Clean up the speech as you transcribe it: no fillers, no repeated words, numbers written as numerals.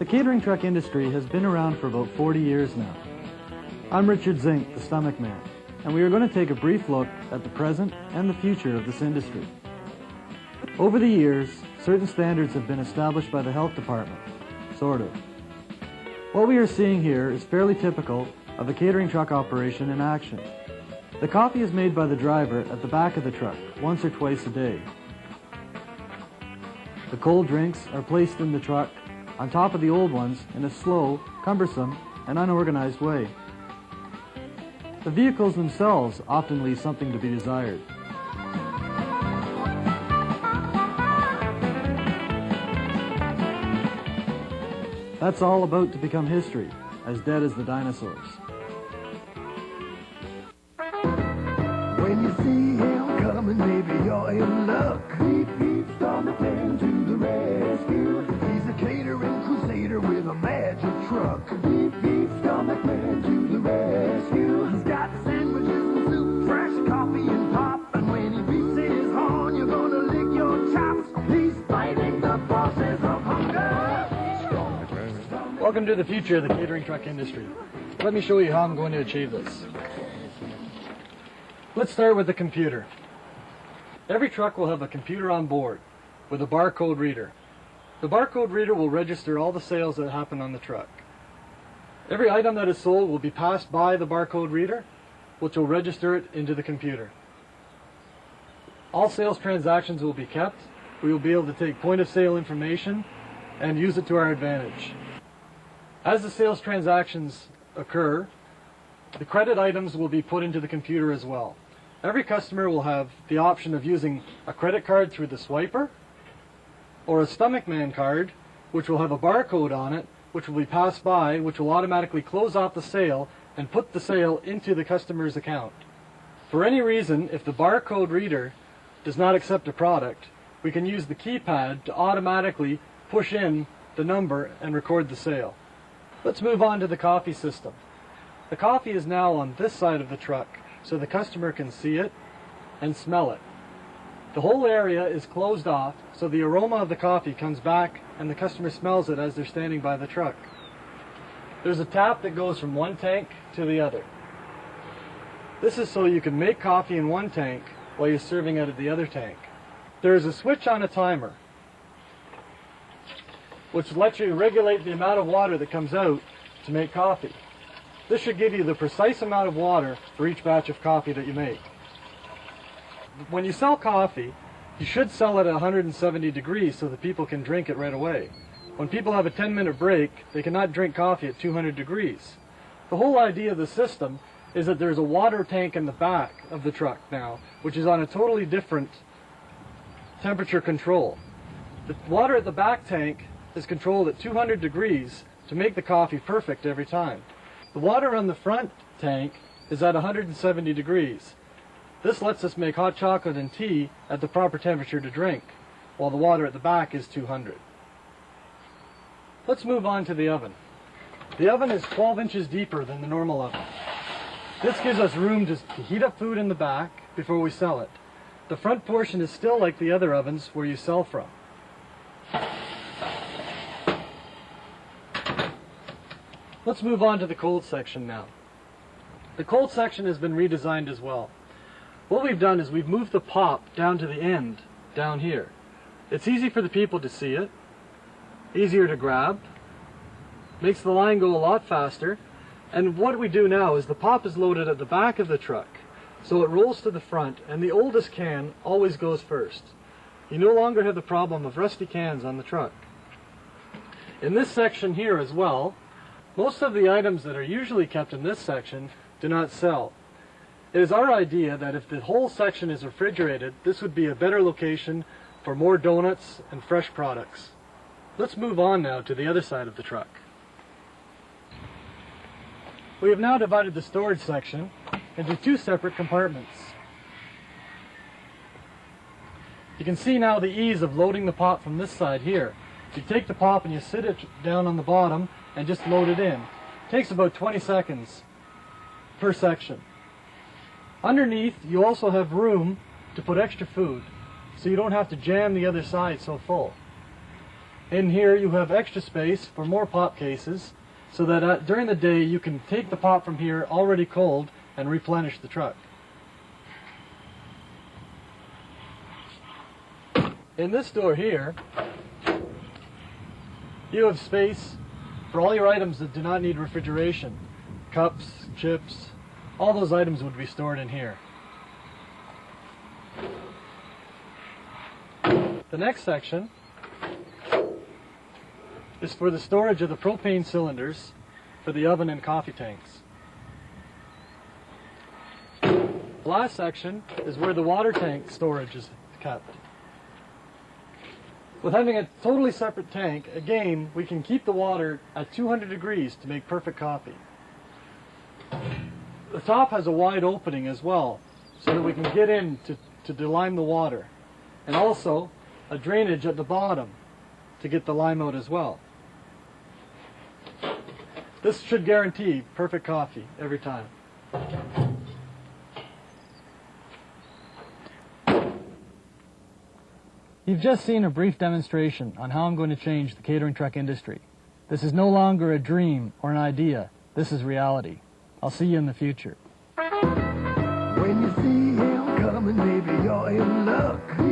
catering truck industry has been around for about 40 years now. I'm Richard Zinck, the StomachMan, and we are going to take a brief look at the present and the future of this industry. Over the years, certain standards have been established by the health department, sort of. What we are seeing here is fairly typical of a catering truck operation in action. The coffee is made by the driver at the back of the truck, once or twice a day. The cold drinks are placed in the truck on top of the old ones in a slow, cumbersome, and unorganized way. The vehicles themselves often leave something to be desired. That's all about to become history, as dead as the dinosaurs. When you see him coming, maybe you're in luck. Beep, beep, StomachMan to the rescue. He's a catering crusader with a magic truck. Beep, beep, StomachMan to the rescue. He's got sandwiches and soup, fresh coffee and pop. And when he beeps his horn, you're gonna lick your chops. He's fighting the forces of hunger. Welcome to the future of the catering truck industry. Let me show you how I'm going to achieve this. Let's start with the computer. Every truck will have a computer on board with a barcode reader. The barcode reader will register all the sales that happen on the truck. Every item that is sold will be passed by the barcode reader, which will register it into the computer. All sales transactions will be kept. We will be able to take point of sale information and use it to our advantage. As the sales transactions occur, the credit items will be put into the computer as well. Every customer will have the option of using a credit card through the swiper or a StomachMan card, which will have a barcode on it, which will be passed by, which will automatically close off the sale and put the sale into the customer's account. For any reason, if the barcode reader does not accept a product, we can use the keypad to automatically push in the number and record the sale. Let's move on to the coffee system. The coffee is now on this side of the truck, so the customer can see it and smell it. The whole area is closed off, so the aroma of the coffee comes back and the customer smells it as they're standing by the truck. There's a tap that goes from one tank to the other. This is so you can make coffee in one tank while you're serving out of the other tank. There is a switch on a timer, which lets you regulate the amount of water that comes out to make coffee. This should give you the precise amount of water for each batch of coffee that you make. When you sell coffee, you should sell it at 170 degrees so that people can drink it right away. When people have a 10-minute break, they cannot drink coffee at 200 degrees. The whole idea of the system is that there's a water tank in the back of the truck now, which is on a totally different temperature control. The water at the back tank is controlled at 200 degrees to make the coffee perfect every time. The water on the front tank is at 170 degrees. This lets us make hot chocolate and tea at the proper temperature to drink, while the water at the back is 200. Let's move on to the oven. The oven is 12 inches deeper than the normal oven. This gives us room to heat up food in the back before we sell it. The front portion is still like the other ovens where you sell from. Let's move on to the cold section now. The cold section has been redesigned as well. What we've done is we've moved the pop down to the end, down here. It's easy for the people to see it, easier to grab, makes the line go a lot faster, and what we do now is the pop is loaded at the back of the truck, so it rolls to the front, and the oldest can always goes first. You no longer have the problem of rusty cans on the truck. In this section here as well, most of the items that are usually kept in this section do not sell. It is our idea that if the whole section is refrigerated, this would be a better location for more donuts and fresh products. Let's move on now to the other side of the truck. We have now divided the storage section into two separate compartments. You can see now the ease of loading the pop from this side here. You take the pop and you sit it down on the bottom and just load it in. It takes about 20 seconds per section. Underneath, you also have room to put extra food, so you don't have to jam the other side so full. In here you have extra space for more pop cases, so that during the day you can take the pop from here already cold and replenish the truck. In this door here, you have space for all your items that do not need refrigeration. Cups, chips, all those items would be stored in here. The next section is for the storage of the propane cylinders for the oven and coffee tanks. The last section is where the water tank storage is kept. With having a totally separate tank, again, we can keep the water at 200 degrees to make perfect coffee. The top has a wide opening as well, so that we can get in to delime the water. And also a drainage at the bottom to get the lime out as well. This should guarantee perfect coffee every time. You've just seen a brief demonstration on how I'm going to change the catering truck industry. This is no longer a dream or an idea. This is reality. I'll see you in the future. When you see him coming, maybe you're in luck.